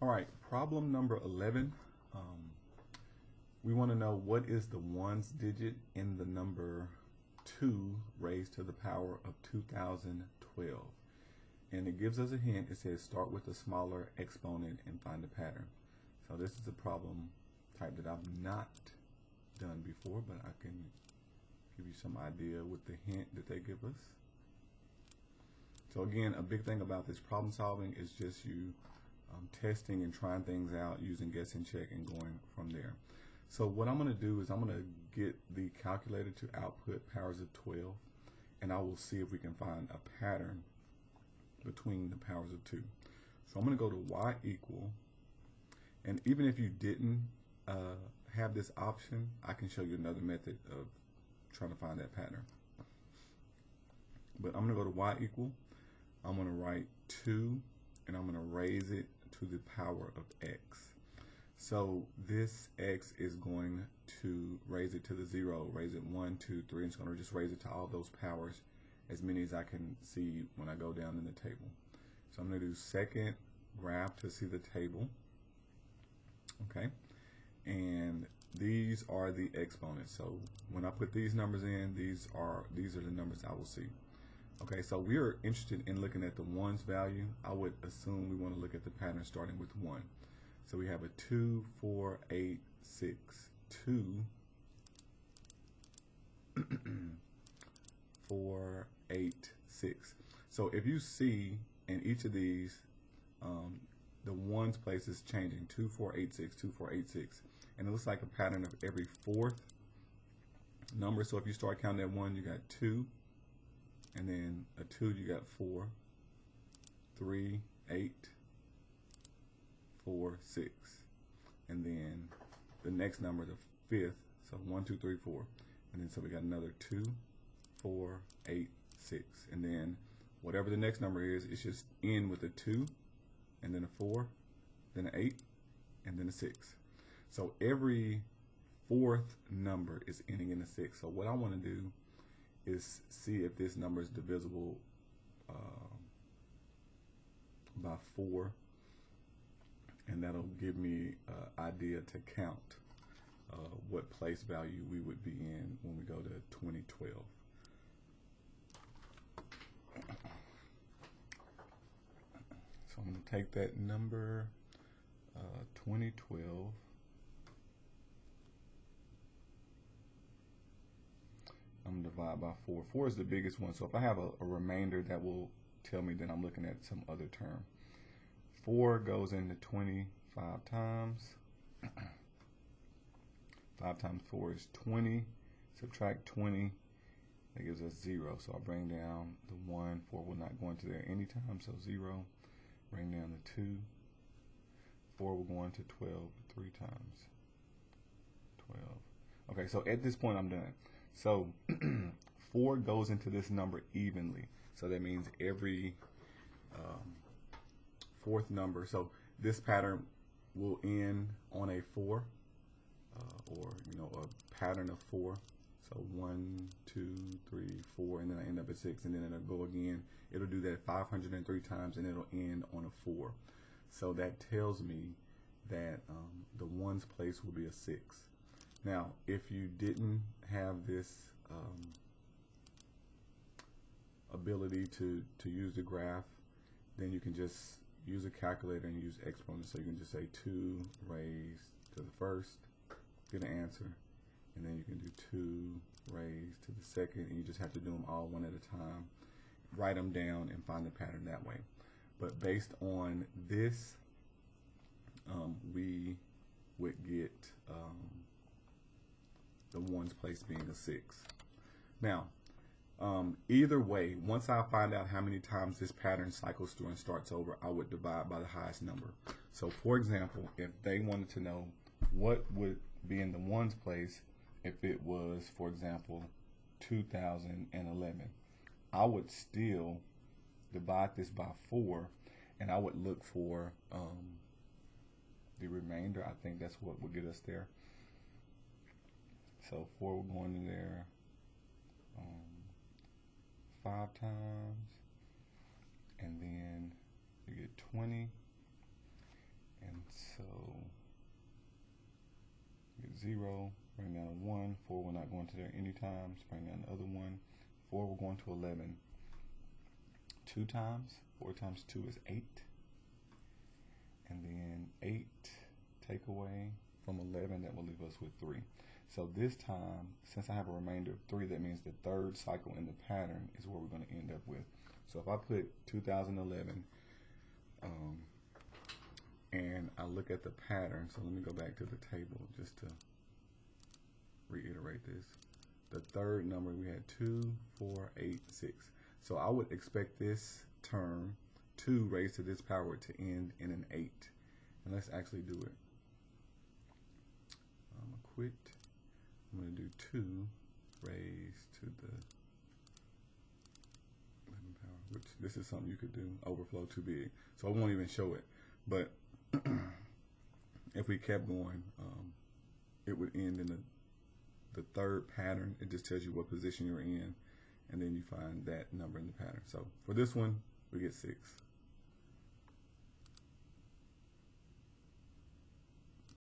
All right, problem number 11. We want to know what is the ones digit in the number 2 raised to the power of 2012. And it gives us a hint. It says start with a smaller exponent and find a pattern. So this is a problem type that I've not done before, but I can give you some idea with the hint that they give us. So again, a big thing about this problem solving is just you testing and trying things out using guess and check and going from there. So what I'm going to do is I'm going to get the calculator to output powers of 12, and I will see if we can find a pattern between the powers of 2. So I'm going to go to y equal, and even if you didn't have this option, I can show you another method of trying to find that pattern. But I'm going to go to y equal, I'm going to write 2, and I'm going to raise it to the power of x. So this x is going to raise it to the 0, raise it 1, 2, 3, and it's going to just raise it to all those powers, as many as I can see when I go down in the table. So I'm going to do second graph to see the table. Okay, and these are the exponents. So when I put these numbers in, these are the numbers I will see. Okay, so we are interested in looking at the ones value. I would assume we want to look at the pattern starting with 1. So we have a 2, 4, 8, 6, 2, 4, 8, 6. So if you see in each of these, the ones place is changing, 2, 4, 8, 6, 2, 4, 8, 6. And it looks like a pattern of every fourth number. So if you start counting at 1, you got 2. And then a 2, you got 4, 3, 8, 4, 6. And then the next number, the fifth, so 1, 2, 3, 4. And then so we got another 2, 4, 8, 6. And then whatever the next number is, it's just end with a 2, and then a 4, then an 8, and then a 6. So every fourth number is ending in a 6. So what I want to do is see if this number is divisible by 4, and that'll give me an idea to count what place value we would be in when we go to 2012. So I'm going to take that number 2012. I'm going to divide by 4. 4 is the biggest one, so if I have a remainder, that will tell me that I'm looking at some other term. 4 goes into 25 times. 5 times 4 is 20. Subtract 20, that gives us 0. So I bring down the 1. 4 will not go into there anytime, so 0. Bring down the 2. 4 will go into 12 3 times. 12. Okay, so at this point I'm done. So 4 goes into this number evenly. So that means every fourth number. So this pattern will end on a 4, or a pattern of 4. So 1, 2, 3, 4, and then I end up at 6, and then it'll go again. It'll do that 503 times, and it'll end on a 4. So that tells me that the ones place will be a 6. Now, if you didn't have this ability to use the graph, then you can just use a calculator and use exponents. So you can just say 2 raised to the first, get an answer, and then you can do 2 raised to the second, and you just have to do them all one at a time. Write them down and find the pattern that way. But based on this, we would get the ones place being a 6. Now, either way, once I find out how many times this pattern cycles through and starts over, I would divide by the highest number. So for example, if they wanted to know what would be in the ones place if it was, for example, 2011, I would still divide this by 4, and I would look for the remainder. I think that's what would get us there. So 4 will go into there 5 times, and then you get 20, and 0, bring down a 1, 4 we're not going to there anytime, bring down the other 1, 4 we're going to 11. 2 times, 4 times 2 is 8, and then 8 take away from 11, that will leave us with 3. So this time, since I have a remainder of 3, that means the third cycle in the pattern is where we're going to end up with. So if I put 2011 and I look at the pattern, so let me go back to the table just to reiterate this. The third number, we had 2, 4, 8, 6. So I would expect this term, 2 raised to this power, to end in an 8. And let's actually do it. I'm going to quit. I'm going to do 2 raised to the 11 power, which this is something you could do, overflow too big. So I won't even show it. But if we kept going, it would end in the third pattern. It just tells you what position you're in, and then you find that number in the pattern. So for this one, we get 6.